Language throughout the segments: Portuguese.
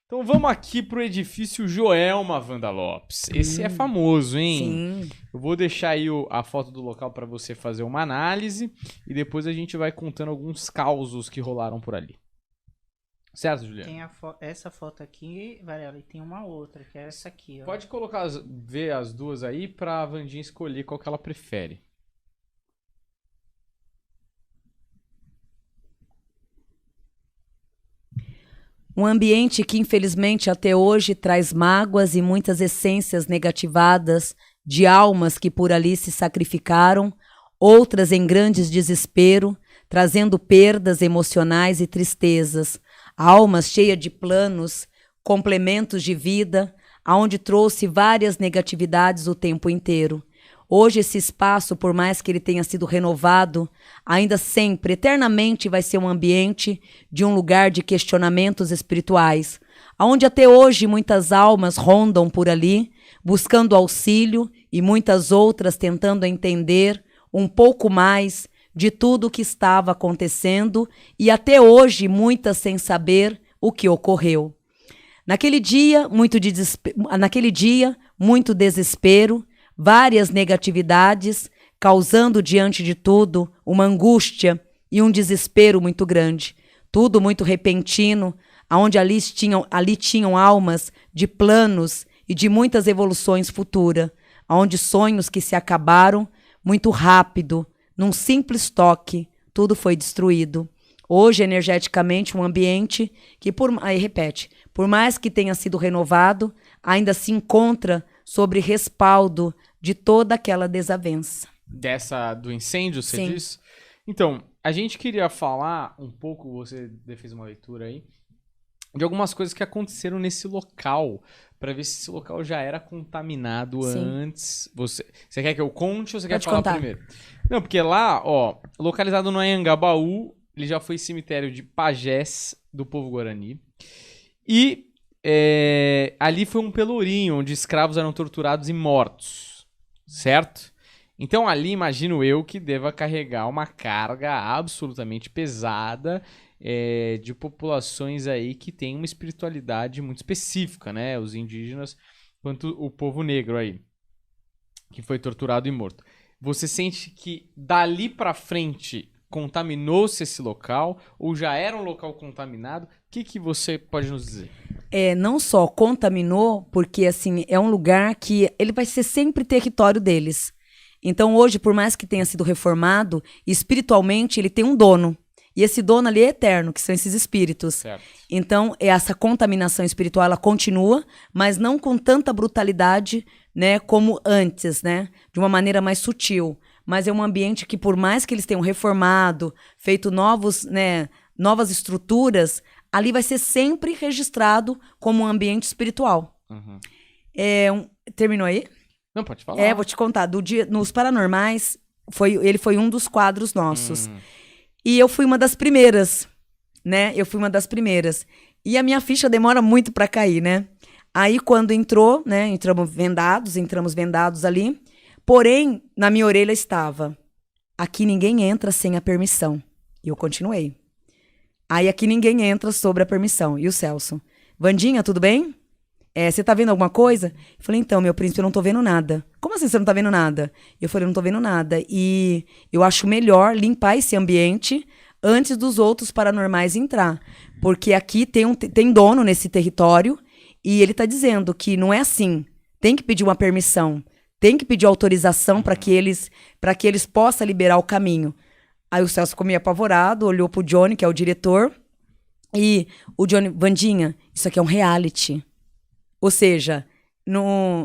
Então vamos aqui pro edifício Joelma Wanda Lopes. Esse é famoso, hein? Sim. Eu vou deixar aí a foto do local para você fazer uma análise e depois a gente vai contando alguns causos que rolaram por ali. Certo, Juliana? Tem essa foto aqui, Varela, e tem uma outra, que é essa aqui, ó. Pode colocar, ver as duas aí pra Vandinha escolher qual que ela prefere. Um ambiente que, infelizmente, até hoje traz mágoas e muitas essências negativadas de almas que por ali se sacrificaram, outras em grandes desespero, trazendo perdas emocionais e tristezas. Almas cheias de planos, complementos de vida, aonde trouxe várias negatividades o tempo inteiro. Hoje esse espaço, por mais que ele tenha sido renovado, ainda sempre, eternamente vai ser um ambiente de um lugar de questionamentos espirituais, onde até hoje muitas almas rondam por ali, buscando auxílio e muitas outras tentando entender um pouco mais de tudo o que estava acontecendo e até hoje muitas sem saber o que ocorreu. Naquele dia, muito desespero, várias negatividades, causando diante de tudo uma angústia e um desespero muito grande. Tudo muito repentino, onde ali tinham almas de planos e de muitas evoluções futuras, onde sonhos que se acabaram muito rápido, num simples toque, tudo foi destruído. Hoje, energeticamente, um ambiente que, por mais que tenha sido renovado, ainda se encontra sobre respaldo de toda aquela desavença. Do incêndio, você Sim. disse? Então, a gente queria falar um pouco, você fez uma leitura aí, de algumas coisas que aconteceram nesse local, para ver se esse local já era contaminado Sim. antes. Você quer que eu conte ou você quer Pode falar contar. primeiro? Não, porque lá, ó, localizado no Anhangabaú, ele já foi cemitério de pajés do povo Guarani. E ali foi um pelourinho onde escravos eram torturados e mortos, certo? Então ali, imagino eu, que deva carregar uma carga absolutamente pesada de populações aí que tem uma espiritualidade muito específica, né? Os indígenas, quanto o povo negro aí, que foi torturado e morto. Você sente que dali pra frente contaminou-se esse local ou já era um local contaminado? O que você pode nos dizer? Não só contaminou, porque assim, é um lugar que ele vai ser sempre território deles. Então hoje, por mais que tenha sido reformado, espiritualmente ele tem um dono. E esse dono ali é eterno, que são esses espíritos. Certo. Então, essa contaminação espiritual, ela continua, mas não com tanta brutalidade, né, como antes, né? De uma maneira mais sutil. Mas é um ambiente que, por mais que eles tenham reformado, feito novas estruturas, ali vai ser sempre registrado como um ambiente espiritual. Uhum. Terminou aí? Não, pode falar. Vou te contar. Nos Paranormais, ele foi um dos quadros nossos. E eu fui uma das primeiras, né? E a minha ficha demora muito pra cair, né? Aí, quando entrou, né? Entramos vendados ali. Porém, na minha orelha estava: aqui ninguém entra sem a permissão. E eu continuei. Aí, aqui ninguém entra sobre a permissão. E o Celso: Vandinha, tudo bem? Você tá vendo alguma coisa? Eu falei: então, meu príncipe, eu não tô vendo nada. Como assim você não tá vendo nada? Eu falei: eu não tô vendo nada. E eu acho melhor limpar esse ambiente antes dos outros paranormais entrar. Porque aqui tem dono nesse território e ele tá dizendo que não é assim. Tem que pedir uma permissão. Tem que pedir autorização para que eles possam liberar o caminho. Aí o Celso ficou meio apavorado, olhou pro Johnny, que é o diretor. E o Johnny: Vandinha, isso aqui é um reality. Ou seja,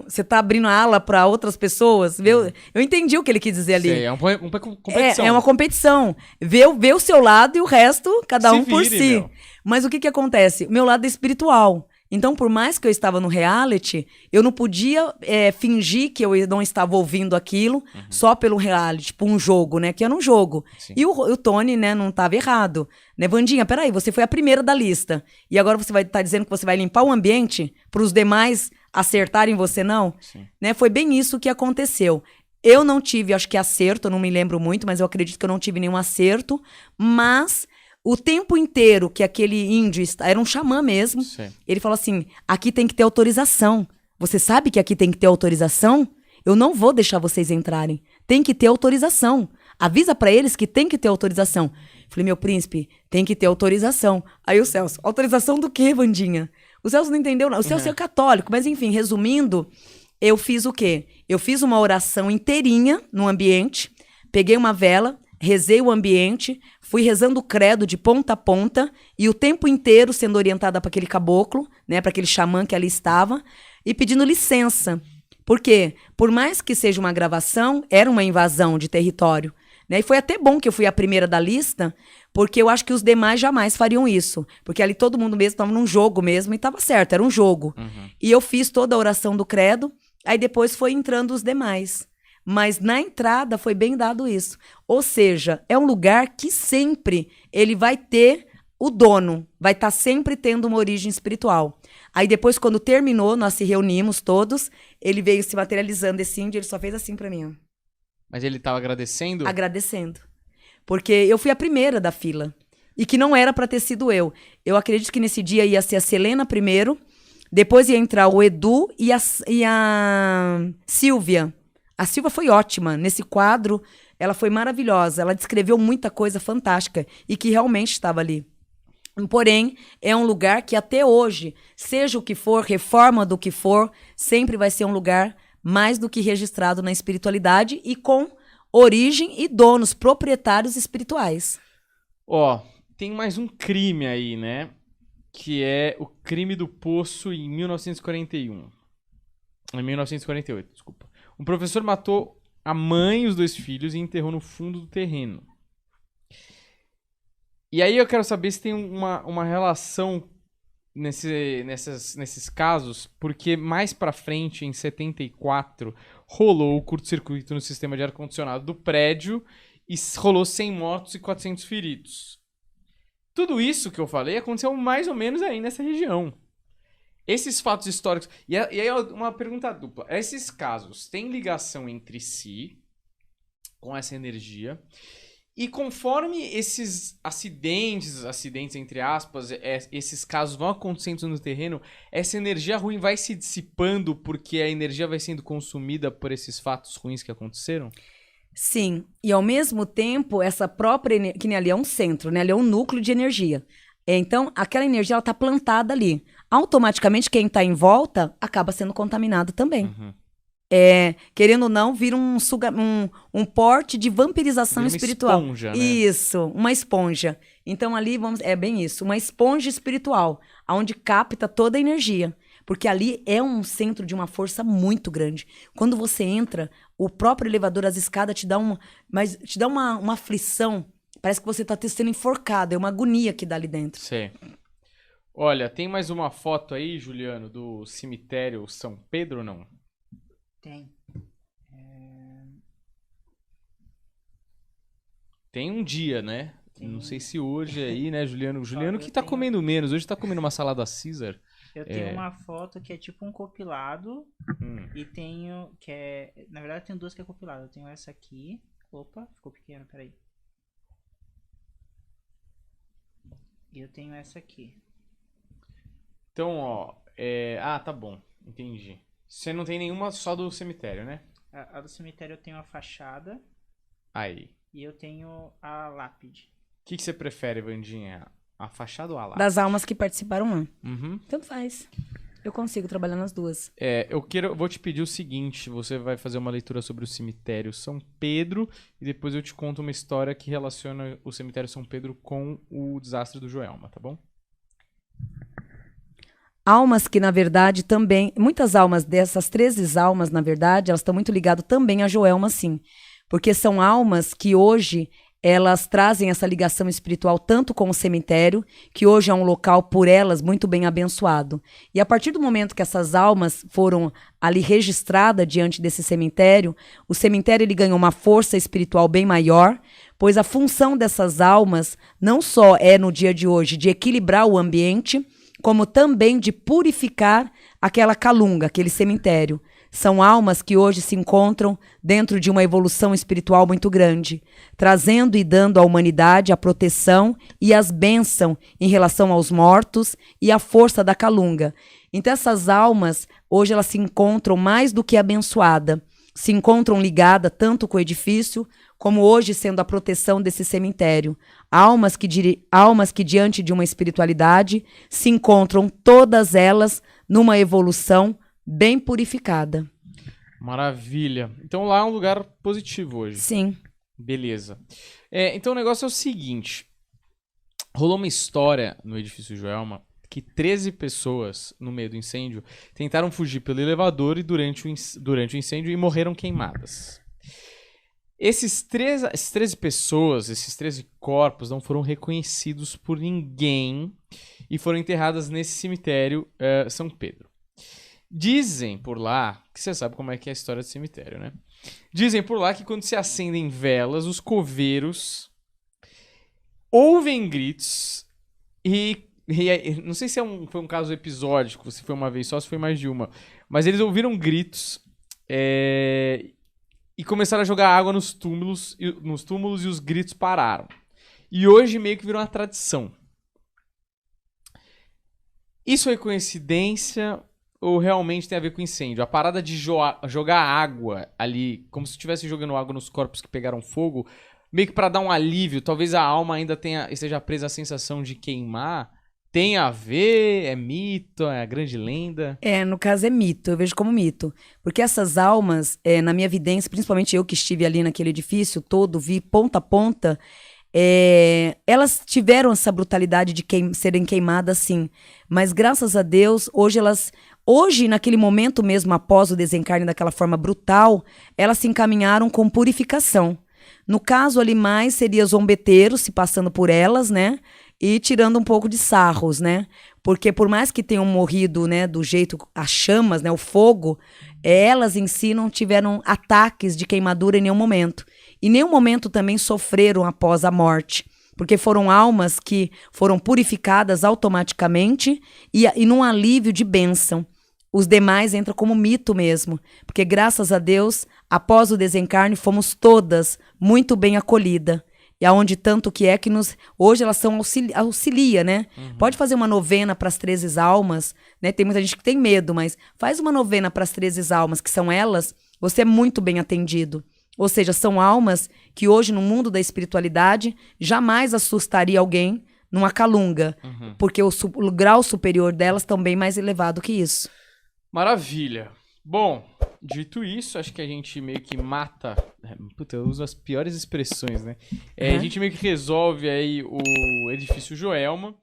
você tá abrindo a ala para outras pessoas. Eu entendi o que ele quis dizer ali. Sei, é uma competição. É uma competição. Vê o seu lado e o resto, cada um por vire, si. meu. Mas o que acontece? O meu lado é espiritual. Então, por mais que eu estava no reality, eu não podia fingir que eu não estava ouvindo aquilo só pelo reality, tipo um jogo, né? Que era um jogo. Sim. E o Tony, né, não estava errado. Né, Vandinha, peraí, você foi a primeira da lista. E agora você vai estar dizendo que você vai limpar o ambiente para os demais acertarem você, não? Sim. Né, foi bem isso que aconteceu. Eu não tive, acho que acerto, eu não me lembro muito, mas eu acredito que eu não tive nenhum acerto. Mas O tempo inteiro que aquele índio, era um xamã mesmo, Sim. ele falou assim, aqui tem que ter autorização. Você sabe que aqui tem que ter autorização? Eu não vou deixar vocês entrarem. Tem que ter autorização. Avisa pra eles que tem que ter autorização. Falei, meu príncipe, tem que ter autorização. Aí o Celso, autorização do quê, Vandinha? O Celso não entendeu, não. O Celso é católico, mas enfim, resumindo, eu fiz o quê? Eu fiz uma oração inteirinha no ambiente, peguei uma vela, rezei o ambiente, fui rezando o credo de ponta a ponta e o tempo inteiro sendo orientada para aquele caboclo, né, para aquele xamã que ali estava, e pedindo licença. Por quê? Por mais que seja uma gravação, era uma invasão de território. Né? E foi até bom que eu fui a primeira da lista, porque eu acho que os demais jamais fariam isso. Porque ali todo mundo mesmo estava num jogo mesmo e estava certo, era um jogo. Uhum. E eu fiz toda a oração do credo, aí depois foi entrando os demais. Mas na entrada foi bem dado isso. Ou seja, é um lugar que sempre ele vai ter o dono, vai estar sempre tendo uma origem espiritual. Aí depois, quando terminou, nós se reunimos todos, ele veio se materializando esse índio, ele só fez assim pra mim, ó. Mas ele tava agradecendo? Agradecendo. Porque eu fui a primeira da fila. E que não era pra ter sido eu. Eu acredito que nesse dia ia ser a Selena primeiro, depois ia entrar o Edu e a Silvia. A Silvia foi ótima. Nesse quadro, ela foi maravilhosa. Ela descreveu muita coisa fantástica e que realmente estava ali. Porém, é um lugar que até hoje, seja o que for, reforma do que for, sempre vai ser um lugar mais do que registrado na espiritualidade e com origem e donos, proprietários espirituais. Ó, tem mais um crime aí, né? Que é o crime do Poço em 1941. Em 1948, desculpa. Um professor matou a mãe e os 2 filhos e enterrou no fundo do terreno. E aí eu quero saber se tem uma relação nesses casos, porque mais pra frente, em 74, rolou o curto-circuito no sistema de ar-condicionado do prédio e rolou 100 mortos e 400 feridos. Tudo isso que eu falei aconteceu mais ou menos aí nessa região. Esses fatos históricos... E aí uma pergunta dupla. Esses casos têm ligação entre si, com essa energia... E conforme esses acidentes entre aspas, esses casos vão acontecendo no terreno, essa energia ruim vai se dissipando porque a energia vai sendo consumida por esses fatos ruins que aconteceram? Sim, e ao mesmo tempo, essa própria que nem ali é um centro, né? Ali é um núcleo de energia. Então, aquela energia ela tá plantada ali. Automaticamente, quem está em volta acaba sendo contaminado também. Uhum. Querendo ou não, vira um porte de vampirização Vira uma espiritual. esponja, né? Isso, uma esponja. Então ali, é bem isso, uma esponja espiritual, onde capta toda a energia. Porque ali é um centro de uma força muito grande. Quando você entra, o próprio elevador, as escadas, te dá uma aflição. Parece que você está sendo enforcado, é uma agonia que dá ali dentro. Sei. Olha, tem mais uma foto aí, Juliano, do cemitério São Pedro ou não? Tem. Tem um dia, né? Tem. Não sei se hoje aí, né, Juliano? Juliano eu que tá tenho- comendo menos. Hoje tá comendo uma salada Caesar. Eu tenho uma foto que é tipo um compilado e tenho que é... Na verdade, eu tenho 2 que é compilado. Eu tenho essa aqui. Opa, ficou pequeno, peraí. E eu tenho essa aqui. Então, ó... tá bom. Entendi. Você não tem nenhuma só do cemitério, né? A do cemitério eu tenho a fachada Aí. e eu tenho a lápide. O que você prefere, Vandinha? A fachada ou a lápide? Das almas que participaram lá. Uhum. Tanto faz. Eu consigo trabalhar nas duas. Vou te pedir o seguinte, você vai fazer uma leitura sobre o cemitério São Pedro e depois eu te conto uma história que relaciona o cemitério São Pedro com o desastre do Joelma, tá bom? Almas que, na verdade, também... Muitas almas dessas 13 almas, na verdade, elas estão muito ligadas também a Joelma, sim. Porque são almas que hoje, elas trazem essa ligação espiritual tanto com o cemitério, que hoje é um local por elas muito bem abençoado. E a partir do momento que essas almas foram ali registradas diante desse cemitério, o cemitério ele ganhou uma força espiritual bem maior, pois a função dessas almas não só é, no dia de hoje, de equilibrar o ambiente, como também de purificar aquela calunga, aquele cemitério. São almas que hoje se encontram dentro de uma evolução espiritual muito grande, trazendo e dando à humanidade a proteção e as bênçãos em relação aos mortos e a força da calunga. Então essas almas, hoje elas se encontram mais do que abençoadas, se encontram ligadas tanto com o edifício, como hoje sendo a proteção desse cemitério. Almas que diante de uma espiritualidade se encontram todas elas numa evolução bem purificada. Maravilha. Então lá é um lugar positivo hoje. Sim. Beleza. Então o negócio é o seguinte. Rolou uma história no edifício Joelma que 13 pessoas, no meio do incêndio, tentaram fugir pelo elevador e durante o incêndio e morreram queimadas. Essas 13 pessoas, esses 13 corpos não foram reconhecidos por ninguém e foram enterradas nesse cemitério São Pedro. Dizem por lá, que você sabe como é que é a história do cemitério, né? Dizem por lá que quando se acendem velas, os coveiros ouvem gritos e não sei se foi um caso episódico, se foi uma vez só, se foi mais de uma, mas eles ouviram gritos e começaram a jogar água nos túmulos e os gritos pararam. E hoje meio que virou uma tradição. Isso é coincidência ou realmente tem a ver com incêndio? A parada de jogar água ali, como se estivesse jogando água nos corpos que pegaram fogo, meio que pra dar um alívio, talvez a alma ainda esteja presa à sensação de queimar. Tem a ver? É mito? É a grande lenda? No caso é mito, eu vejo como mito. Porque essas almas, na minha vidência, principalmente eu que estive ali naquele edifício todo, vi ponta a ponta, elas tiveram essa brutalidade de serem queimadas, sim. Mas graças a Deus, hoje, naquele momento mesmo, após o desencarne daquela forma brutal, elas se encaminharam com purificação. No caso ali mais, seria zombeteiros se passando por elas, né? E tirando um pouco de sarros, né? Porque por mais que tenham morrido, né, do jeito, as chamas, né, o fogo, elas em si não tiveram ataques de queimadura em nenhum momento. Em nenhum momento também sofreram após a morte. Porque foram almas que foram purificadas automaticamente e num alívio de bênção. Os demais entram como mito mesmo. Porque graças a Deus, após o desencarne, fomos todas muito bem acolhidas. E aonde tanto que hoje elas são auxilia, né? Uhum. Pode fazer uma novena para as 13 almas, né? Tem muita gente que tem medo, mas faz uma novena para as 13 almas, que são elas, você é muito bem atendido. Ou seja, são almas que hoje no mundo da espiritualidade jamais assustaria alguém numa calunga, porque o grau superior delas também é mais elevado que isso. Maravilha. Bom, dito isso, acho que a gente meio que mata... Puta, eu uso as piores expressões, né? A gente meio que resolve aí o edifício Joelma.